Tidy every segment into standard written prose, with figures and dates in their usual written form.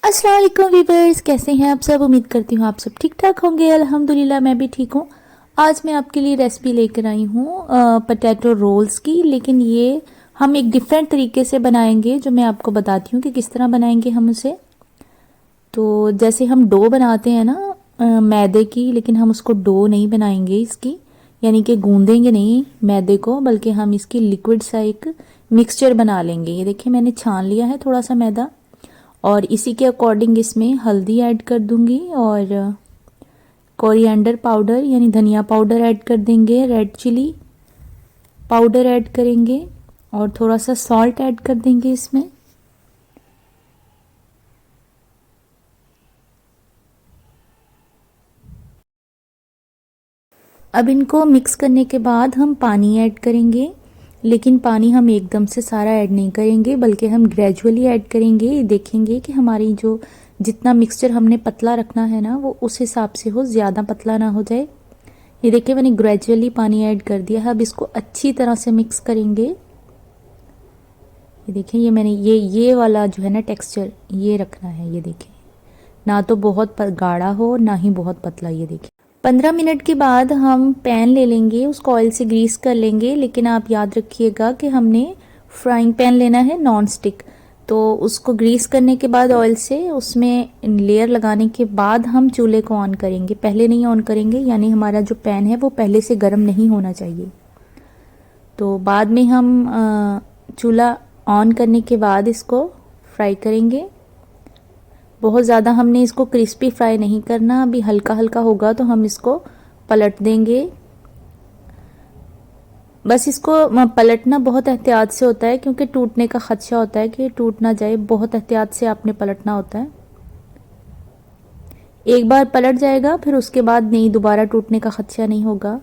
अस्सलाम वालेकुम वीवर्स, कैसे हैं आप सब। उम्मीद करती हूँ आप सब ठीक ठाक होंगे। अल्हम्दुलिल्लाह मैं भी ठीक हूँ। आज मैं आपके लिए रेसिपी लेकर आई हूँ पोटैटो रोल्स की, लेकिन ये हम एक डिफरेंट तरीके से बनाएंगे जो मैं आपको बताती हूँ कि किस तरह बनाएंगे हम उसे। तो जैसे हम डो बनाते हैं ना मैदे की, लेकिन हम उसको डो नहीं बनाएंगे इसकी, यानी कि गूंदेंगे नहीं मैदे को, बल्कि हम इसकी लिक्विड सा एक मिक्सचर बना लेंगे। ये देखिए मैंने छान लिया है थोड़ा सा मैदा, और इसी के अकॉर्डिंग इसमें हल्दी ऐड कर दूंगी और कोरिएंडर पाउडर यानी धनिया पाउडर ऐड कर देंगे, रेड चिली पाउडर ऐड करेंगे और थोड़ा सा सॉल्ट ऐड कर देंगे इसमें। अब इनको मिक्स करने के बाद हम पानी ऐड करेंगे, लेकिन पानी हम एकदम से सारा ऐड नहीं करेंगे, बल्कि हम ग्रेजुअली ऐड करेंगे। देखेंगे कि हमारी जो जितना मिक्सचर हमने पतला रखना है ना, वो उस हिसाब से हो, ज़्यादा पतला ना हो जाए। ये देखिए मैंने ग्रेजुअली पानी ऐड कर दिया है। अब इसको अच्छी तरह से मिक्स करेंगे। ये देखिए ये मैंने ये वाला जो है ना टेक्सचर ये रखना है। ये देखिए ना तो बहुत गाढ़ा हो ना ही बहुत पतला। ये देखिए 15 मिनट के बाद हम पैन ले लेंगे, उसको ऑयल से ग्रीस कर लेंगे, लेकिन आप याद रखिएगा कि हमने फ्राइंग पैन लेना है नॉन स्टिक। तो उसको ग्रीस करने के बाद ऑयल से उसमें लेयर लगाने के बाद हम चूल्हे को ऑन करेंगे, पहले नहीं ऑन करेंगे, यानी हमारा जो पैन है वो पहले से गर्म नहीं होना चाहिए। तो बाद में हम चूल्हा ऑन करने के बाद इसको फ्राई करेंगे। बहुत ज़्यादा हमने इसको क्रिस्पी फ्राई नहीं करना, अभी हल्का हल्का होगा तो हम इसको पलट देंगे। बस इसको पलटना बहुत एहतियात से होता है, क्योंकि टूटने का खदशा होता है कि टूट ना जाए। बहुत एहतियात से आपने पलटना होता है। एक बार पलट जाएगा फिर उसके बाद नहीं, दोबारा टूटने का खदशा नहीं होगा।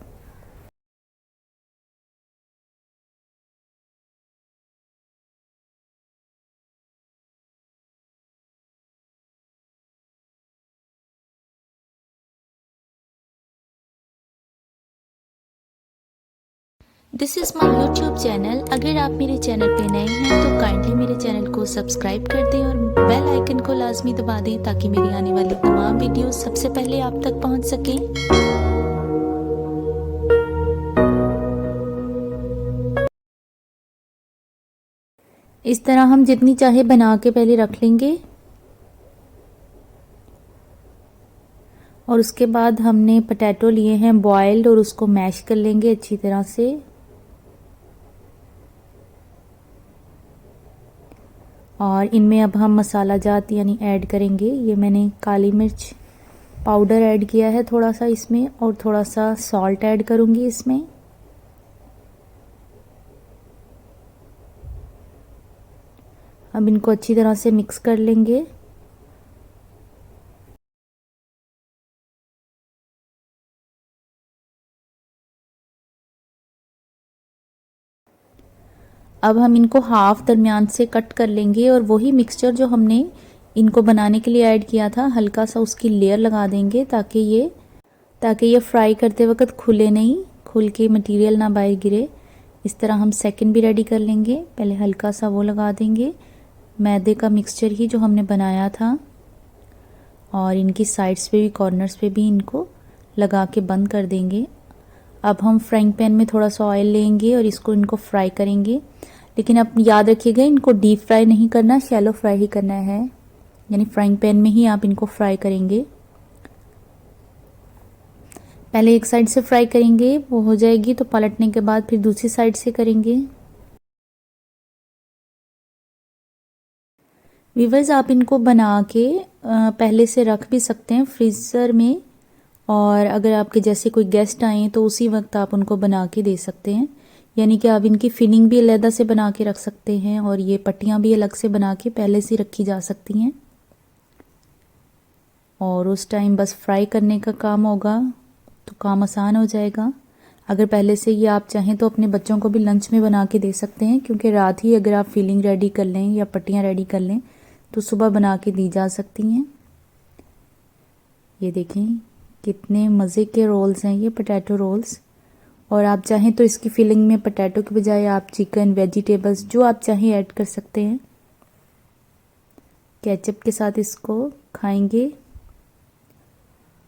This is my YouTube channel. अगर आप मेरे चैनल पे नए हैं तो काइंडली मेरे चैनल को सब्सक्राइब कर दें और बेल आइकन को लाजमी दबा दें, ताकि मेरी आने वाली तमाम वीडियोस सबसे पहले आप तक पहुंच सकें। इस तरह हम जितनी चाहे बना के पहले रख लेंगे, और उसके बाद हमने पोटैटो लिए हैं बॉयल्ड, और उसको मैश कर लेंगे अच्छी तरह से। और इनमें अब हम मसाला जात यानी ऐड करेंगे। ये मैंने काली मिर्च पाउडर ऐड किया है थोड़ा सा इसमें, और थोड़ा सा सॉल्ट ऐड करूँगी इसमें। अब इनको अच्छी तरह से मिक्स कर लेंगे। अब हम इनको हाफ दरमियान से कट कर लेंगे, और वही मिक्सचर जो हमने इनको बनाने के लिए ऐड किया था, हल्का सा उसकी लेयर लगा देंगे, ताकि ये फ्राई करते वक्त खुले नहीं, खुल के मटेरियल ना बाहर गिरे। इस तरह हम सेकंड भी रेडी कर लेंगे। पहले हल्का सा वो लगा देंगे मैदे का मिक्सचर ही जो हमने बनाया था, और इनकी साइड्स पे भी कॉर्नर्स पे भी इनको लगा के बंद कर देंगे। अब हम फ्राइंग पैन में थोड़ा सा ऑयल लेंगे और इनको फ्राई करेंगे, लेकिन अब याद रखिएगा इनको डीप फ्राई नहीं करना, शैलो फ्राई ही करना है, यानी फ्राइंग पैन में ही आप इनको फ्राई करेंगे। पहले एक साइड से फ्राई करेंगे, वो हो जाएगी तो पलटने के बाद फिर दूसरी साइड से करेंगे। वीवर्स आप इनको बना के पहले से रख भी सकते हैं फ्रीज़र में, और अगर आपके जैसे कोई गेस्ट आए तो उसी वक्त आप उनको बना के दे सकते हैं। यानी कि आप इनकी फिलिंग भी अलग से बना के रख सकते हैं, और ये पट्टियाँ भी अलग से बना के पहले से रखी जा सकती हैं, और उस टाइम बस फ्राई करने का काम होगा तो काम आसान हो जाएगा। अगर पहले से ये आप चाहें तो अपने बच्चों को भी लंच में बना के दे सकते हैं, क्योंकि रात ही अगर आप फिलिंग रेडी कर लें या पट्टियाँ रेडी कर लें तो सुबह बना के दी जा सकती हैं। ये देखें कितने मज़े के रोल्स हैं ये पोटैटो रोल्स। और आप चाहें तो इसकी फिलिंग में पोटैटो के बजाय आप चिकन, वेजिटेबल्स जो आप चाहें ऐड कर सकते हैं। केचप के साथ इसको खाएंगे।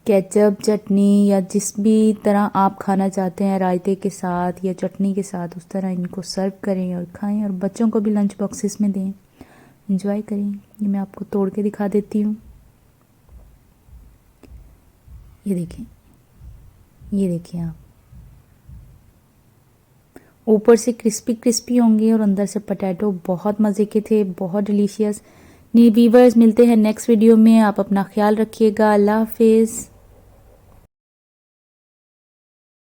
केचप, चटनी या जिस भी तरह आप खाना चाहते हैं, रायते के साथ या चटनी के साथ, उस तरह इनको सर्व करें और खाएं और बच्चों को भी लंच बॉक्सेस में दें, एंजॉय करें। ये मैं आपको तोड़ के दिखा देती हूँ। ये देखें, ये देखिए आप, ऊपर से क्रिस्पी क्रिस्पी होंगे और अंदर से पोटैटो बहुत मज़े के थे, बहुत डिलीशियस। नी वीवर्स, मिलते हैं नेक्स्ट वीडियो में। आप अपना ख्याल रखिएगा। अल्लाह हाफिज़।